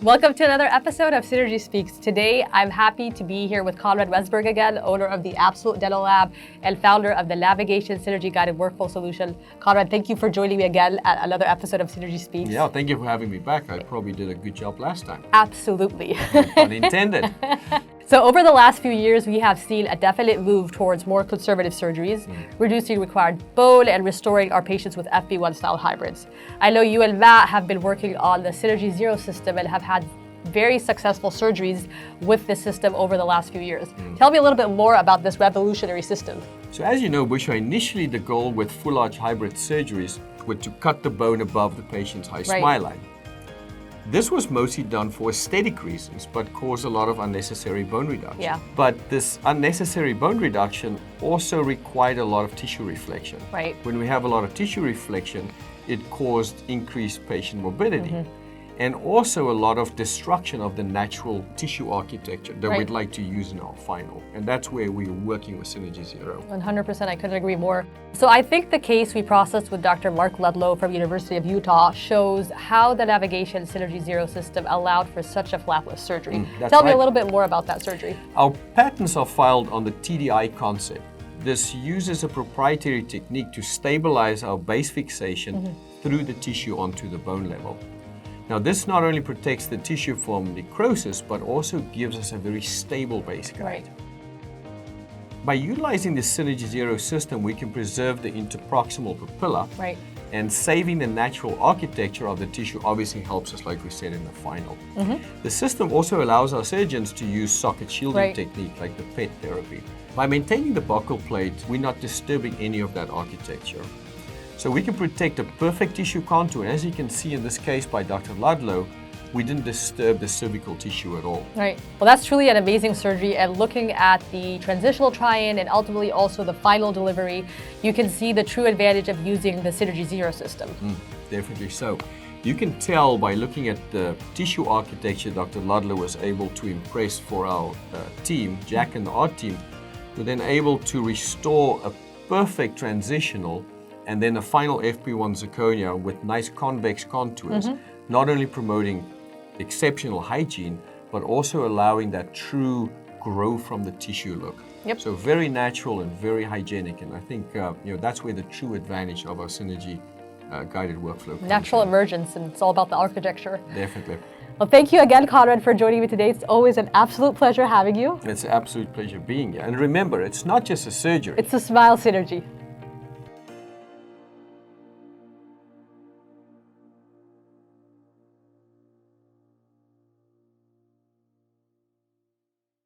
Welcome to another episode of Synergy Speaks. Today, I'm happy to be here with Conrad Westberg again, owner of the Absolute Dental Lab and founder of the NavaGation Synergy Guided Workflow Solution. Conrad, thank you for joining me again at another episode of Synergy Speaks. Yeah, thank you for having me back. I probably did a good job last time. Absolutely. Unintended. So over the last few years, we have seen a definite move towards more conservative surgeries, reducing required bone and restoring our patients with FP1 style hybrids. I know you and Matt have been working on the Synergy Zero system and have had very successful surgeries with this system over the last few years. Tell me a little bit more about this revolutionary system. So as you know, Bushra, initially the goal with full arch hybrid surgeries was to cut the bone above the patient's high smile line. This was mostly done for aesthetic reasons, but caused a lot of unnecessary bone reduction. Yeah. But this unnecessary bone reduction also required a lot of tissue reflection. Right. When we have a lot of tissue reflection, it caused increased patient morbidity. And also a lot of destruction of the natural tissue architecture that we'd like to use in our final. And that's where we're working with Synergy Zero. 100%, I couldn't agree more. So I think the case we processed with Dr. Mark Ludlow from University of Utah shows how the NavaGation Synergy Zero system allowed for such a flapless surgery. Tell me a little bit more about that surgery. Our patents are filed on the TDI concept. This uses a proprietary technique to stabilize our base fixation through the tissue onto the bone level. Now, this not only protects the tissue from necrosis, but also gives us a very stable base guide. Right. By utilizing the Synergy Zero system, we can preserve the interproximal papilla, and saving the natural architecture of the tissue obviously helps us, like we said, in the final. The system also allows our surgeons to use socket shielding technique like the PET therapy. By maintaining the buccal plate, we're not disturbing any of that architecture. So we can protect a perfect tissue contour. As you can see in this case by Dr. Ludlow, we didn't disturb the cervical tissue at all. Right. Well, that's truly an amazing surgery. And looking at the transitional try-in and ultimately also the final delivery, you can see the true advantage of using the Synergy Zero system. Definitely so. You can tell by looking at the tissue architecture Dr. Ludlow was able to impress for our team, Jack and the art team, were then able to restore a perfect transitional and then a final FP1 zirconia with nice convex contours, not only promoting exceptional hygiene, but also allowing that true grow from the tissue look. So very natural and very hygienic, and I think that's where the true advantage of our Synergy guided workflow comes Natural from. emergence, and it's all about the architecture. Definitely. Well, thank you again, Conrad, for joining me today. It's always an absolute pleasure having you. It's an absolute pleasure being here. And remember, it's not just a surgery. It's a smile synergy.